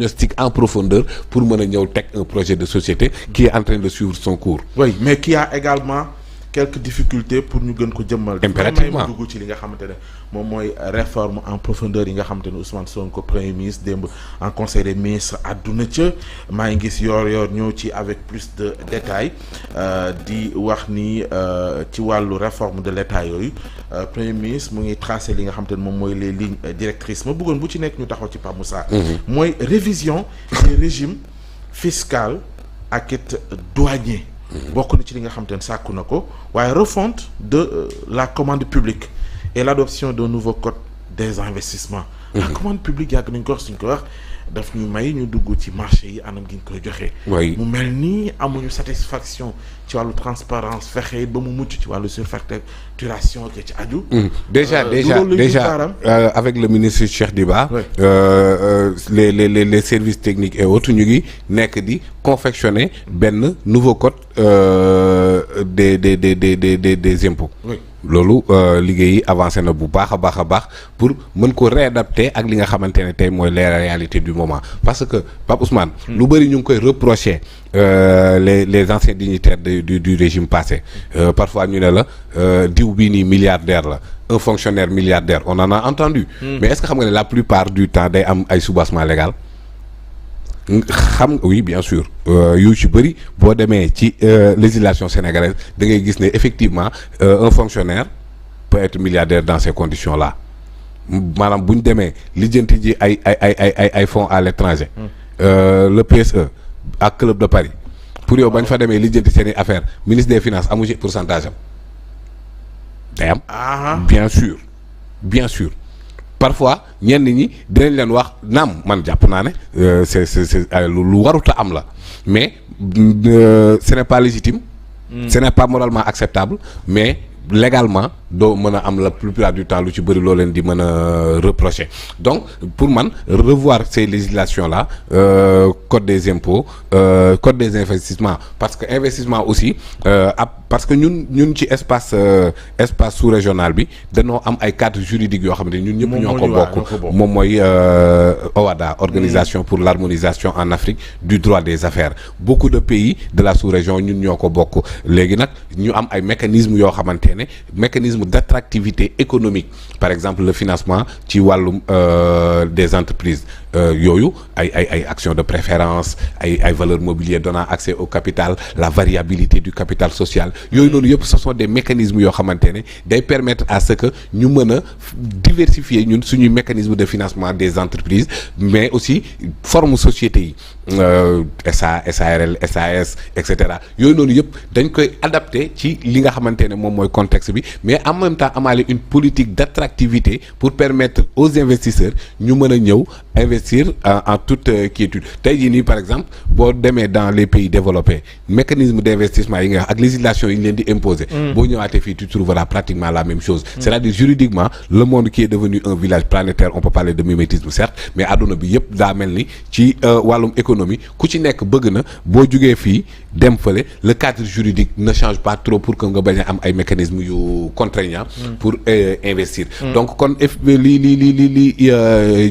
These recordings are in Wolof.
diagnostic en profondeur pour mën a ñëw teg un projet de société qui est en train de suivre son cours. Oui, mais qui a également quelques difficultés pour ñu gën ko jëmmal. impérativement dugg ci li nga xamante ne moom mooy réforme en profondeur yi nga xamante ne Ousmane Sonko premier ministre démb en conseil des ministres àdduna ca maa ngi gis yor ñëw ci avec plus de détails di wax ni ci wàllu réforme de l'État yooyu premier ministre mu ngi tracé li nga xamante ne moom mooy les lignes directrices ma bëggoon bu ci nekk ñu taxaw ci Pape Moussa. mooy révision des régimes fiscal ak it douanier. bokk na ci li nga xamante ne sàkku na ko waaye refonte de la commande publique et l'adoption d'un nouveau code des investissements. La commande publique yàgg nañ ko wax suñ ko wax daf ñu may ñu dugg ci marché yi anam gi ñu koy joxe. mu mel nii amuñu satisfaction ci wàllu transparence fexe ba mu mucc ci wàllu surfacturation ke ci aju. déjà avec le ministre Cheikh Diba. les services techniques et autres ñu ngi nekk di confectionner benn nouveau code des impôts. loolu liggéey yi avancé na bu baax a baax pour mën ko réadapter ak li nga xamante ne tey mooy les réalités du moment parce que Pape Ousmane. lu bëri ñu ngi koy reprocher les anciens dignitaires du régime passé. Parfois ñu ne la diw bii nii milliardaire la un fonctionnaire milliardaire on en a entendu. Mais est-ce que xam nga ne la plupart du temps day am ay soubassement légal. Oui bien sûr yu ci bëri boo demee ci législation sénégalaise da ngay gis ne effectivement un fonctionnaire peut être milliardaire dans ces conditions là maanaam bu ñu demee lijjanti ji ay fonds à l'étranger le PSE ak Club de Paris pour yow bañ fa demee lijjanti seen i affaire ministre des finances amu ci pourcentage am day am bien sûr parfois ñenn ñi dinañ leen wax naam man jàpp naa ne c'est lu waruta am la mais ce n'est pas légitime. Ce n'est pas moralement acceptable mais légalement doo mën a am la plupart du temps lu ci bëri loo leen di mën a reprocher donc pour man revoir ces législations là code des impôts code des investissements parce que investissement aussi parce que ñun ci espace sous-régional bi dañoo am ay cadres juridiques yoo xam ne ñun ñëpp ñoo ko bokk moom mooy OHADA organisation pour l'harmonisation en Afrique du droit des affaires beaucoup de pays de la sous-région ñun ñoo ko bokk léegi nag ñu am ay mécanismes yoo xamante ne mécanisme d'attractivité économique par exemple le financement ci wàllum des entreprises yooyu ay actions de préférence ay valeurs mobilières donnant accès au capital la variabilité du capital social yooyu noonu yëpp ce sont des mécanismes yoo xamante ne day permettre à ce que ñu mën a diversifier ñun suñuy mécanisme de financement des entreprises mais aussi forme société yi SA SARL SAS et cetera yooyu noonu yëpp dañ koy adapté ci li nga xamante ne moom mooy contexte bi mais en même temps amaale une politique d'attractivité pour permettre aux investisseurs ñu mën a ñëw investir en toute quiétude tey jii nii par exemple boo demee dans les pays développés mécanisme d'investissement yi nga wax ak législation yi ñu leen di imposer. boo ñëwaatee fii tu trouveras pratiquement la même chose. C'est-à-dire juridiquement le monde qui est devenu un village planétaire on peut parler de mimétisme certes mais àdduna bi yëpp daa mel ni ci wàllum économie ku ci nekk bëgg na boo jugee fii dem fële le cadre juridique ne change pas trop pour que nga bañ a am ay mécanismes yu contraignants pour investir. Donc kon li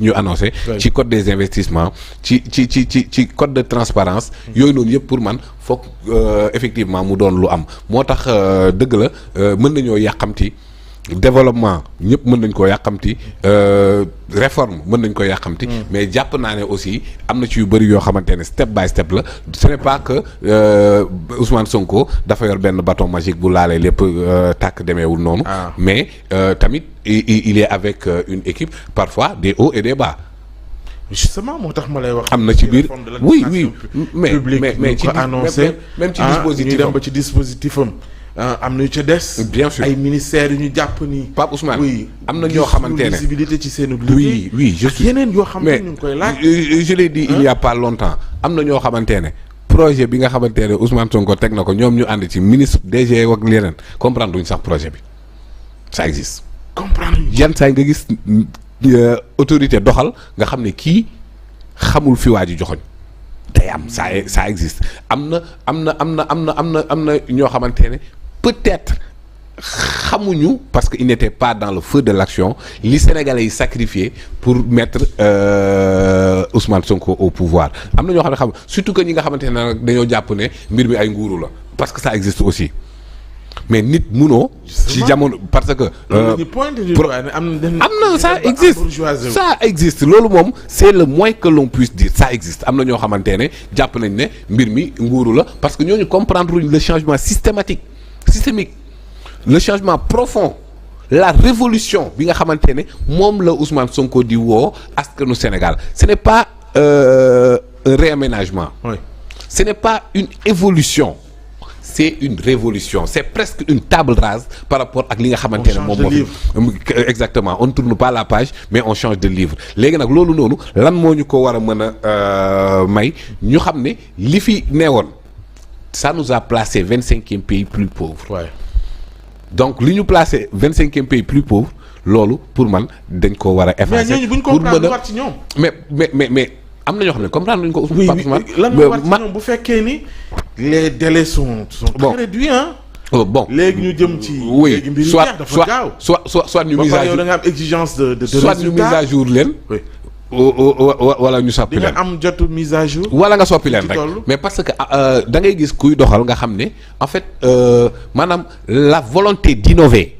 ñu annoncé. ci code des investissements ci code de transparence yooyu noonu yëpp pour man foog effectivement mu doon lu am moo tax dëgg la mën nañoo yàqamti développement ñëpp mën nañ koo yàqamti réforme mën nañ ko yàqamti mais jàpp naa ne aussi am na ci yu bëri yoo xamante ne step by step la ce n'est pas que Ousmane Sonko dafa yor benn bâton magique bu laalee lépp tàkk demeewul noonu mais tamit il est avec une équipe parfois des hauts et des bas. Justement moo tax ma lay wax. am na ci biir oui mais ci annoncé même ci dispositif ñu dem ba ci dispositif am na yu ca des. bien sûr ay ministères yu ñu jàpp ni. Pape Ousmane oui am na ñoo xamante ne visibilité ci seen liggéey. oui je suis yeneen yoo xam ne ñu ngi koy laaj. je l'ai dit il y a pas longtemps am na ñoo xamante ne projet bi nga xamante ne Ousmane Sonko teg na ko ñoom ñu ànd ci ministre DG ak leneen comprendre duñ sax projet bi ça existe. comprendre yan saa nga gis. autorité doxal nga xam ne kii xamul fi waa ji joxoñ day am ça existe am na ñoo xamante ne peut-être xamuñu parce que il n'était pas dans le feu de l'action li Sénégalais yi sacrifié pour mettre Ousmane Sonko au pouvoir am na ñoo xam ne xam surtout que ñi nga xamante ne nag dañoo jàpp ne mbir mi ay nguuru la parce que ça existe aussi mais nit munoo. ci jamono parce que. am na ça existe loolu moom c'est le moins que l'on puisse dire ça existe am na ñoo xamante ne jàpp nañ ne mbir mi nguuru la parce que ñooñu comprendre le changement systémique le changement profond la révolution bi nga xamante ne moom la Ousmane Sonko di woo askanu Sénégal ce n'est pas un réaménagement. Oui. Ce n'est pas une évolution. C'est une révolution c'est presque une table rase par rapport ak li nga xamante ne moom moo exactement on ne tourne pas la page mais on change de livre léegi nag loolu noonu lan moo ñu ko war a mën a may ñu xam ne li fi neewoon ça nous a placé 25e pays plus pauvre. Ouais. donc li ñu placé 25e pays plus pauvre loolu pour man dañ ko war a effacer. mais ñooñu bu ñu comprendre war ci ñoom. mais am na ñoo xam ne comprendre nañu ko. lan moo war ci ñoom bu fekkee ni les délais sont bon très réduits hein. Bon léegi ñu jëm ci. oui léegi mbir yi jeex dafa gaaw soit ñu mise à jour da nga am exigence de soit ñu mise à jour leen. oui. wala ñu soppi di leen nga am jotu mise à jour. wala nga soppi leen ci rek toll. mais parce que da ngay gis kuy doxal nga xam ne en fait maanaam la volonté d'innover.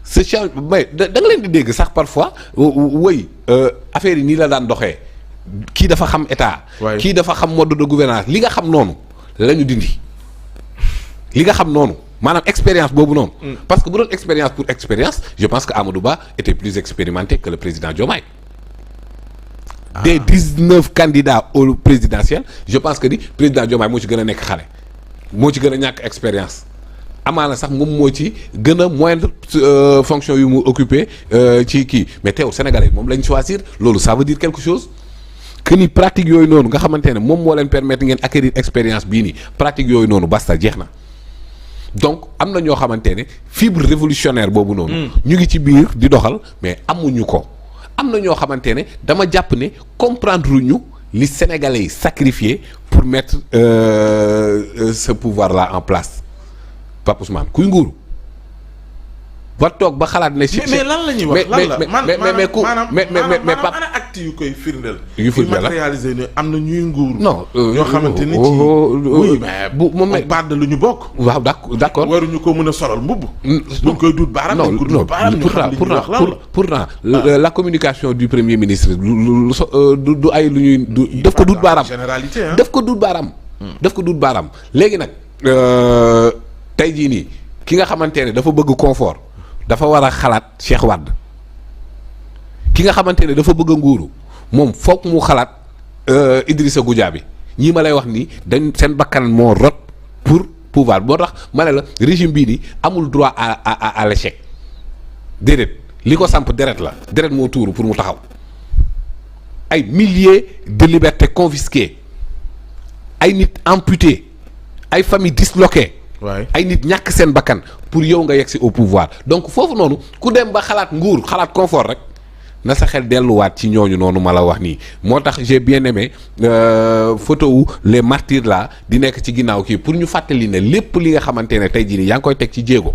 ce change mais da nga leen di dégg sax parfois wëy affaire yi nii la daan doxee kii dafa xam état. Ouais. kii dafa xam mode de gouvernance li nga xam noonu la ñu dindi li nga xam noonu maanaam expérience boobu noonu. parce que bu doon expérience pour expérience je pense que Amadou Ba était plus expérimenté que le président Diomaye. Des 19 candidats au présidentiel je pense que ni président Diomaye moo ci gën a nekk xale moo ci gën a ñàkk expérience amaana sax moom moo ci gën a moindre fonction yu mu occupé ci kii mais teew Sénégalais moom lañ choisir loolu ça veut dire quelque chose que ni pratique yooyu noonu nga xamante ne moom moo leen permettre ngeen acquérir expérience bii nii pratique yooyu noonu basta jeex na donc am na ñoo xamante ne fibre révolutionnaire boobu noonu. ñu ngi ci biir di doxal mais amuñu ko. am na ñoo xamante ne dama jàpp ne comprendre ñu li Sénégalais yi sacrifié pour mettre ce pouvoir là en place Pape Ousmane kuy nguuru ba toog ba xalaat ne. mais lan la ñuy wax lan la maanaam ana acte yu koy firndeel. yu firndeel la matérialisé ne am na ñuy nguuru. non ñoo xamante ni ci oui mais bu moom on parle de lu ñu bokk. waaw d'accord waruñu ko mën a solal mbubb. buñ koy duut baaraam. non pourtant la communication du premier ministre du ay lu ñuy du def ko duut baaraam. généralité hein. def ko duut baaraam. def ko duut baaraam léegi nag tey jii nii ki nga xamante ne dafa bëgg confort dafa war a xalaat Cheikh Wade ki nga xamante ne dafa bëgg a nguuru moom foog mu xalaat Idrissa Goudiaby ñii ma lay wax nii dañ seen bakkan moo rot pour pouvoir boo tax ma ne la régime bii nii amul droit à l'échec déedéet li ko samp deret la deret moo tuuru pour mu taxaw ay milliers de libertés confisquées ay nit amputés ay familles disloquées. waay ay nit ñàkk seen bakkan pour yow nga yegsi au pouvoir donc foofu noonu ku dem ba xalaat nguur xalaat confort rek na sa xel delluwaat ci ñooñu noonu ma la wax nii moo tax j'ai bien aimé photo wu les martyrs là di nekk ci ginnaaw kii pour ñu fàttali ne lépp li nga xamante ne tey jii nii yaa ngi koy teg ci jéego.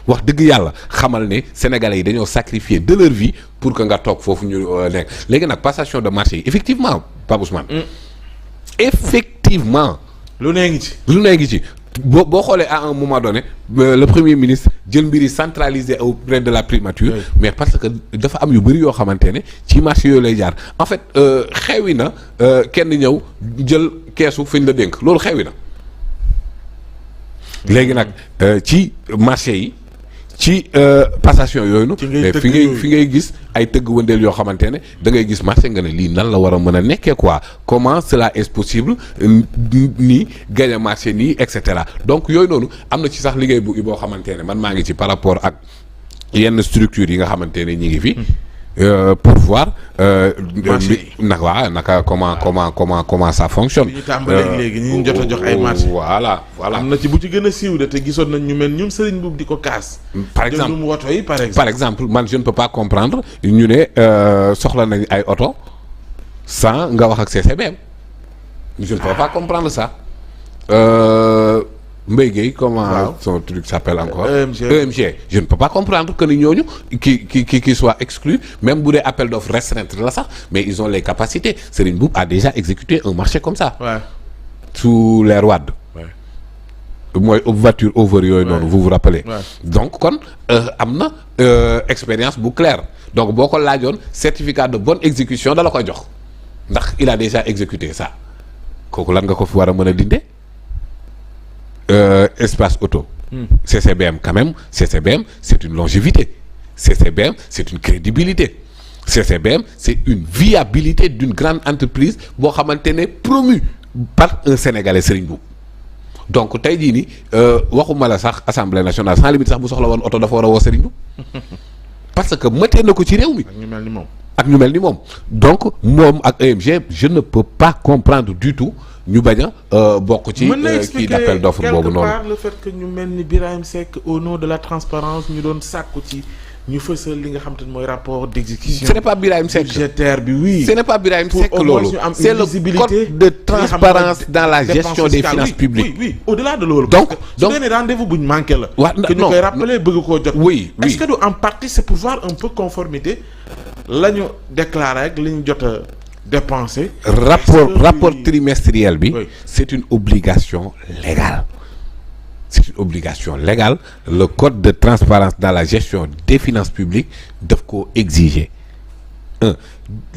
wax dëgg yàlla xamal ne sénégalais yi dañoo sacrifier de leur vie pour que nga toog foofu ñu nekk léegi nag passation de marché yi effectivement Pape Ousmane. effectivement. lu nee ngi ci. lu nee ngi ci. boo xoolee à un moment donné le premier ministre jël mbir yi centralisé auprès de la primature. Oui. Mais parce que dafa am yu bëri yoo xamante ne ci marché yooyu lay jaar en fait xewi na kenn ñëw jël keesu fi ñu la dénk loolu xewi na. léegi nag ci marché yi ci passation yooyu nu mais fi ngay gis ay tëgg wëndeel yoo xamante ne da ngay gis marché nga ne lii nan la war a mën a nekkee quoi comment cela est possible nii gagner marché nii et cetera donc yooyu noonu am na ci sax liggéey bu boo xamante ne man maa ngi ci par rapport ak yenn structures yi nga xamante ne ñi ngi fi pour voir naka comment ça fonctionne. ñu tàmbalee léegi ñu jot a jox ay marché. voilà am na ci bu ci gën a siiw de te gisoon nañ ñu mel ñum Serigne Mboup di ko kaas. par exemple jëndum woto yi par exemple man je ne peux pas comprendre ñu ne soxla nañ ay oto sans nga wax ak CCBM je ne peux pas comprendre ça Mbaye Gueye comment son truc s'appelle encore EMG je ne peux pas comprendre que ni ñooñu qui soit exclu même bu dee appel d'offres restreinte la sax mais ils ont les capacités. Serigne Mboup a déjà exécuté un marché comme ça sous l'ère Wade mooy voiture over yooyu noonu vous vous rappelez donc kon am na expérience bu claire donc boo ko laajoon certificat de bonne exécution da la koy jox ndax il a déjà exécuté ça kooku lan nga ko fi war a mën a dindee espace auto CCBM quand même CCBM c'est une longévité CCBM c'est une crédibilité CCBM c'est une viabilité d'une grande entreprise boo xamante ne promue par un Sénégalais Serigne Mboup donc tey jii ni waxuma la sax assemblée nationale sans limite sax bu soxla woon oto dafa war a woo Serigne Mboup parce que mëtee na ko ci réew mi ak ñu mel ni moom donc moom ak EMG je ne peux pas comprendre du tout ñu bañ a bokk ci kii d'appel d'offre boobu noonu. quelque part le fait que ñu mel ni Birahim Seck au nom de la transparence ñu doon sàkku ci ñu fësal li nga xam te ne mooy rapport d'exécution. ce n'est pas Birahim Seck budgétaire bi oui. ce n'est pas Birahim Seck loolu c'est le code de transparence dans la gestion des finances publiques. oui au-delà de loolu. donc su dee ne rendez-vous bu ñu manqué la. waaw que ñu koy rappeler bëgg koo jot. oui est-ce que du en partie c'est pour voir un peu conformité la ñu déclaré ak li ñu jot a dépensé. rapport trimestriel bi. c'est une obligation légale. C'est une obligation légale le code de transparence dans la gestion des finances publiques daf ko exiger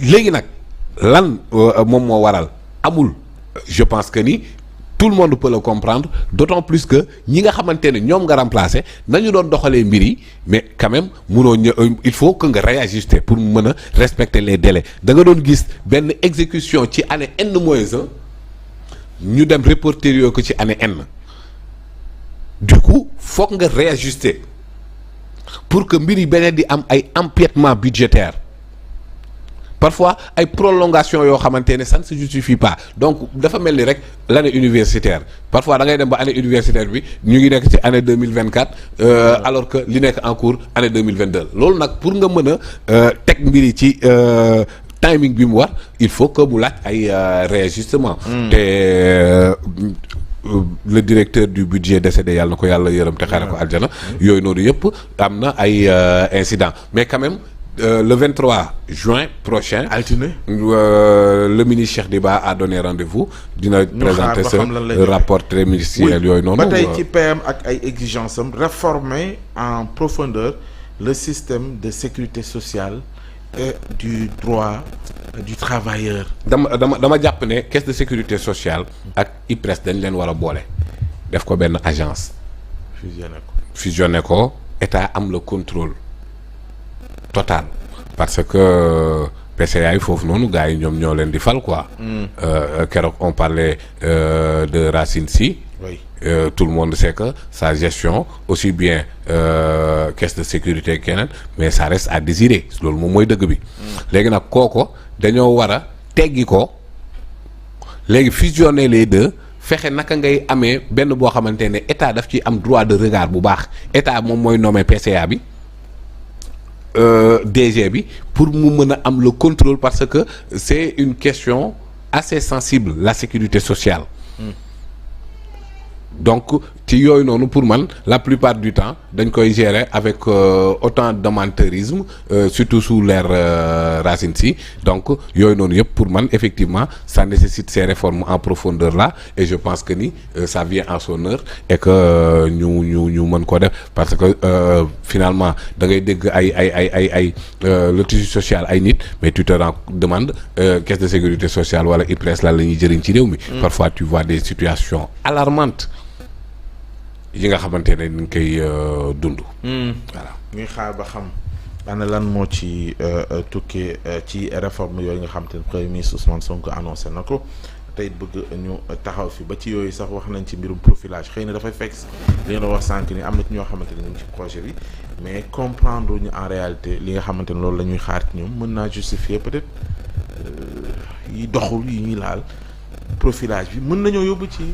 léegi nag lan moom moo waral amul je pense que ni tout le monde peut le comprendre d'autant plus que ñi nga xamante ne ñoom nga remplacer nañu doon doxalee mbir yi mais quand même munoo il faut que nga réajuster pour mën a respecter les délais da nga doon gis benn exécution ci année N-1 ñu dem reporter yoo ko ci année N. du coup foog nga réajuster pour que mbir yi beneen di am ay empiètement budgétaire parfois ay prolongation yoo xamante ne ça ne se justifie pas donc dafa mel ni rek l'année universitaire parfois da ngay dem ba année universitaire bi ñu ngi nekk ci année 2024 alors que li nekk en cours année 2022 loolu nag pour nga mën a teg mbir yi ci timing bi mu war il faut que mu laaj ay réajustement te le directeur du budget décédé yàlla na ko yàlla yërëm te xaare ko aljana yooyu noonu yëpp am na ay incidents mais quand même le 23 juin prochain altine le ministre Cheikh Diba a donné rendez-vous dina présenter ce rapport trimestriel yooyu noonu ba tey ci PM ak ay exigences am réformer en profondeur le système de sécurité sociale et du droit du travailleur. dama jàpp ne caisse de sécurité sociale ak IPRES dañ leen war a boole def ko benn agence. fusionné ko état am le contrôle total parce que PCA yi foofu noonu gars yi ñoom ñoo leen di fal quoi. keroog on parlait de Racine Sy. oui. Tout le monde sait que sa gestion aussi bien caisse de sécurité keneen mais ça reste à désirer loolu moom mooy dëgg bi. léegi nag kooko dañoo war a teggi ko léegi fusionner les deux fexe naka ngay amee benn boo xamante ne état daf ci am droit de regard bu baax état moom mooy nommer PCA bi DG bi pour mu mën a am le contrôle parce que c'est une question assez sensible la sécurité sociale. donc ci yooyu noonu pour man la plupart du temps dañ koy gérer avec autant d'amateurisme surtout sous l'ère Racine Sy donc yooyu noonu yëpp pour man effectivement ça nécessite ces réformes en profondeur là et je pense que ni ça vient en son heure et que ñu mën ko def parce que finalement da ngay dégg ay le tissu social ay nit mais tu te demandes caisse de sécurité sociale wala IPRES la ñuy jëriñ ci réew mi. Parfois tu vois des situations alarmantes yi nga xamante ne ni ñu koy dund. voilà ñuy xaar ba xam ana lan moo ci tukkee ci réforme yooyu nga xamante ne premier ministre Ousmane Sonko annoncé na ko tey bëgg ñu taxaw fi ba ci yooyu sax wax nañ ci mbirum profilage xëy na dafay fekk li nga doon wax sànq ni am na ci ñoo xamante ne ñu ngi ci projet bi mais comprendre ñu en réalité li nga xamante ne loolu la ñuy xaar ci ñoom mën naa justifier peut-être yi doxul yi ñuy laal profilage bi mën nañoo yóbbu ci.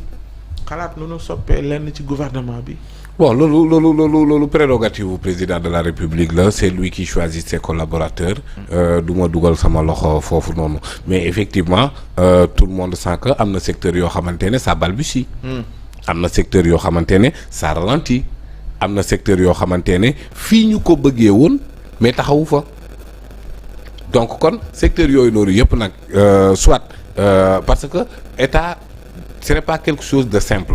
xalaat nu soppee lenn ci gouvernement bi. bon loolu prérogative bu président de la République la c'est lui qui choisit ses collaborateurs. du ma dugal sama loxo foofu noonu mais effectivement tout le monde sent que am na secteur yoo xamante ne ça balbutie. am na secteur yoo xamante ne ça ralentit am na secteur yoo xamante ne fii ñu ko bëggee woon mais taxawu fa donc kon secteur yooyu noonu yëpp nag soit parce que état ce n'est pas quelque chose de simple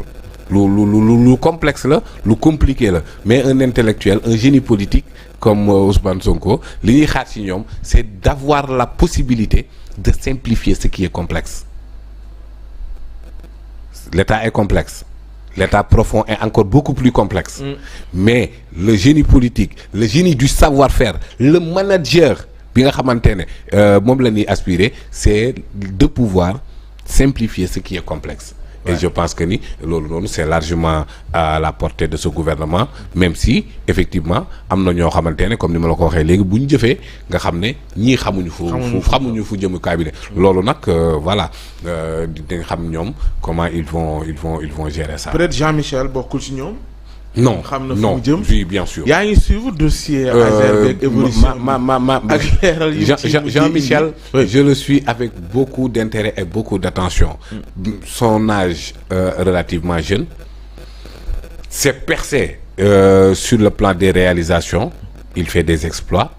lu complexe la lu compliqué la mais un intellectuel un génie politique comme Ousmane Sonko li ñuy xaar ci ñoom c'est d'avoir la possibilité de simplifier ce qui est complexe. L'état est complexe. L'état profond est encore beaucoup plus complexe. Mais le génie politique, le génie du savoir-faire, le manager bi nga xamante ne moom la ñuy aspirer c'est de pouvoir simplifier ce qui est complexe. Et je pense que ni loolu noonu c'est largement à la portée de ce gouvernement même si effectivement am na ñoo xamante ne comme ni ma la ko waxee léegi bu ñu jëfee nga xam ne ñii xamuñu fu jëmukaay bi ne loolu nag voilà dinañ xam ñoom comment ils vont gérer ça. Peut-être Jean-Michel bokkul ci ñoom. non xam na fu mu jëm oui bien sûr. yaa ngi suivre dossier avec évolution ak leeral yi Jean-Michel je le suis avec beaucoup d'intérêt et beaucoup d'attention. Son âge relativement jeune s'est percé sur le plan des réalisations il fait des exploits